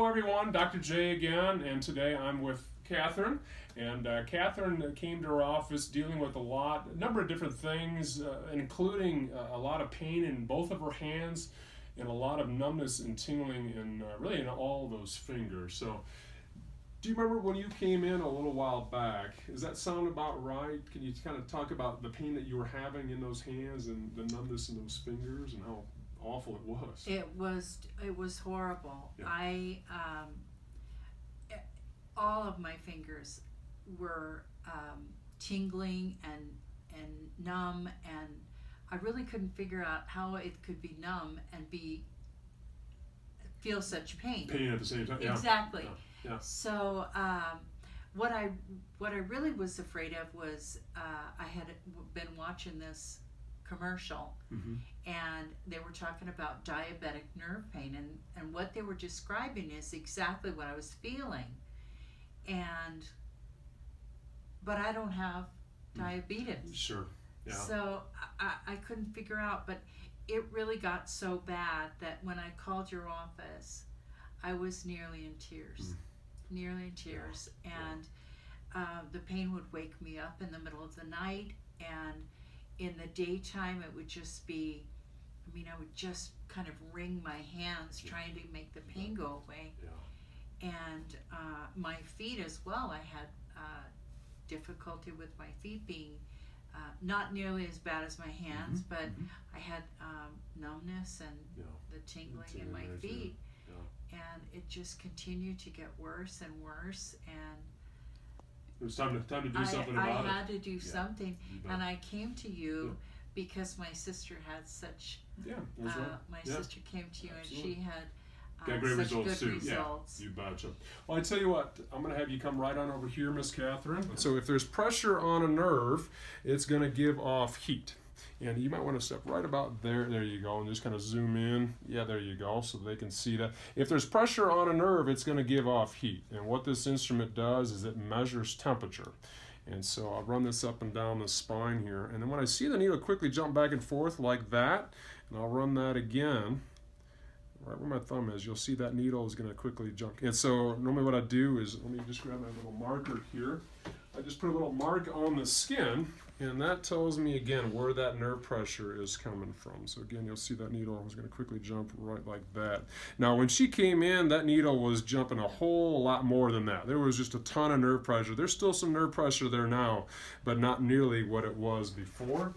everyone, Dr. J again, and today I'm with Katherine. And Katherine came to our office dealing with a number of different things, including a lot of pain in both of her hands and a lot of numbness and tingling in really in all of those fingers. So, do you remember when you came in a little while back? Does that sound about right? Can you kind of talk about the pain that you were having in those hands and the numbness in those fingers and how awful it was? It was horrible. Yeah. All of my fingers were tingling and numb, and I really couldn't figure out how it could be numb and feel such pain. Pain at the same time. Yeah. Exactly. Yeah. So what I really was afraid of was I had been watching this commercial, Mm-hmm. and they were talking about diabetic nerve pain, and what they were describing is exactly what I was feeling, but I don't have diabetes. Sure. Yeah. So I couldn't figure out, but it really got so bad that when I called your office, I was nearly in tears. Yeah. And the pain would wake me up in the middle of the night, and in the daytime it would just be, I would just kind of wring my hands trying to make the pain go away. Yeah. And my feet as well, I had difficulty with my feet being not nearly as bad as my hands, Mm-hmm. but Mm-hmm. I had numbness and the tingling in my feet. And it just continued to get worse and worse, and It was time to do something about it. I had to do something, and I came to you Yeah. because my sister had such. Yeah. That's right. My Yeah. sister came to you, Absolutely. and she had Got great such results good too. results. Yeah, you betcha. Well, I tell you what, I'm going to have you come right on over here, Miss Katherine. So if there's pressure on a nerve, it's going to give off heat. And you might want to step right about there. There you go. And just kind of zoom in. Yeah, there you go. So they can see that. If there's pressure on a nerve, it's going to give off heat. And what this instrument does is it measures temperature. And so I'll run this up and down the spine here. And then when I see the needle quickly jump back and forth like that, and I'll run that again, right where my thumb is, you'll see that needle is going to quickly jump. And so normally what I do is, let me just grab my little marker here. I just put a little mark on the skin, and that tells me again where that nerve pressure is coming from. So again, you'll see that needle is going to quickly jump right like that. Now when she came in, that needle was jumping a whole lot more than that. There was just a ton of nerve pressure. There's still some nerve pressure there now, but not nearly what it was before.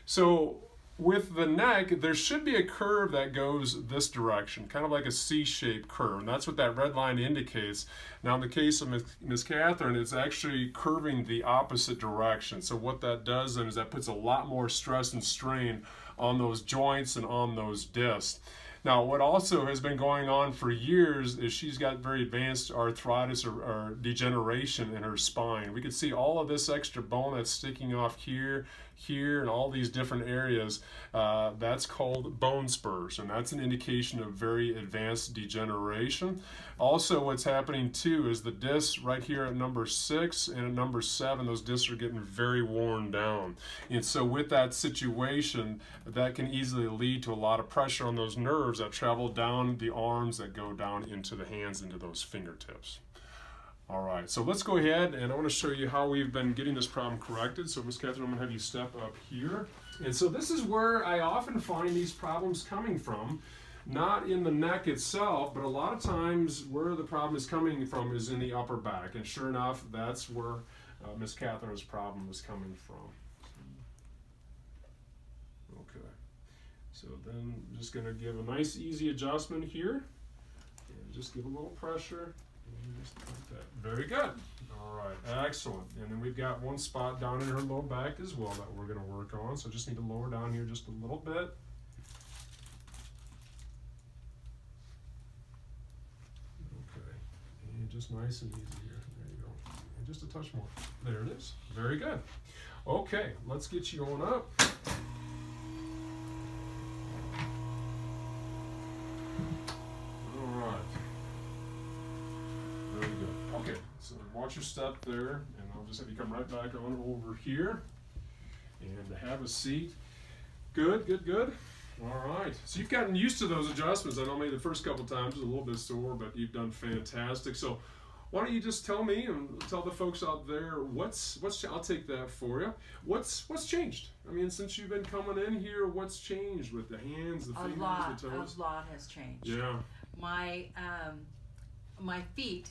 So with the neck, there should be a curve that goes this direction, kind of like a C-shaped curve, and that's what that red line indicates. Now in the case of Miss Katherine, it's actually curving the opposite direction. So what that does then is that puts a lot more stress and strain on those joints and on those discs. Now, what also has been going on for years is she's got very advanced arthritis or degeneration in her spine. We can see all of this extra bone that's sticking off here, and all these different areas. That's called bone spurs, and that's an indication of very advanced degeneration. Also, what's happening too is the discs right here at number 6 and at number 7, those discs are getting very worn down. And so with that situation, that can easily lead to a lot of pressure on those nerves that travel down the arms, that go down into the hands, into those fingertips. All right, so let's go ahead, and I want to show you how we've been getting this problem corrected. So Miss Katherine, I'm going to have you step up here. And so this is where I often find these problems coming from. Not in the neck itself, but a lot of times where the problem is coming from is in the upper back. And sure enough, that's where Miss Katherine's problem is coming from. Okay, so then I'm just going to give a nice easy adjustment here. And just give a little pressure. And just like that. Very good. All right, excellent. And then we've got one spot down in her low back as well that we're going to work on. So just need to lower down here just a little bit. Just nice and easy here. There you go. And just a touch more. There it is. Very good. Okay, let's get you on up. All right. Very good. Okay, so watch your step there, and I'll just have you come right back on over here and have a seat. Good, good, good. All right. So you've gotten used to those adjustments. I know maybe the first couple times was a little bit sore, but you've done fantastic. So why don't you just tell me and tell the folks out there what's I'll take that for you. What's changed? I mean, since you've been coming in here, what's changed with the hands, the fingers, the toes? A lot has changed. Yeah. My feet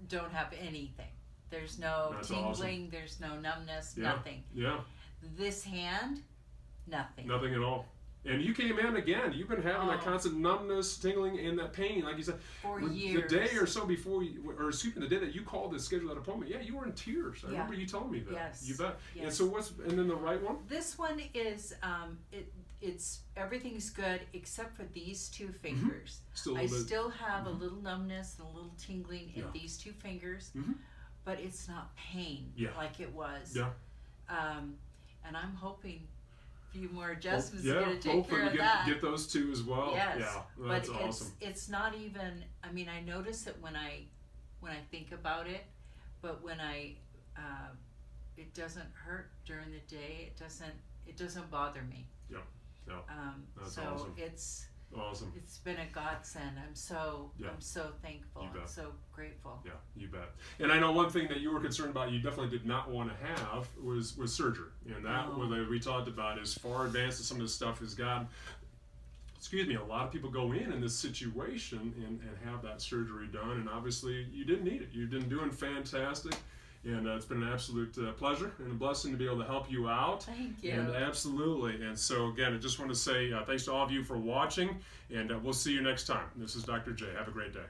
don't have anything. There's no That's tingling. awesome. There's no numbness. Yeah. Nothing. Yeah. This hand, nothing. Nothing at all. And you came in again. You've been having that constant numbness, tingling, and that pain, like you said. For years. The day or so before, the day that you called to schedule that appointment, yeah, you were in tears. I remember you telling me that. Yes. You bet. Yes. And so and then the right one? This one is, it's everything's good except for these two fingers. I still have a little numbness and a little tingling in these two fingers, but it's not pain like it was. Yeah. And I'm hoping a few more adjustments are going to take hopefully care of that. Get those two as well. Yes. Yeah, that's but awesome. it's not even, I mean, I notice it when I think about it, but when it doesn't hurt during the day. It doesn't bother me. Yeah. Yeah. That's so awesome. it's awesome. It's been a godsend. I'm so thankful. I'm so grateful. Yeah, you bet. And I know one thing that you were concerned about, you definitely did not want to have was surgery, and that we talked about as far advanced as some of this stuff has gotten. Excuse me, a lot of people go in this situation and have that surgery done, and obviously you didn't need it. You've been doing fantastic. And it's been an absolute pleasure and a blessing to be able to help you out. Thank you. And absolutely. And so, again, I just want to say thanks to all of you for watching, and we'll see you next time. This is Dr. J. Have a great day.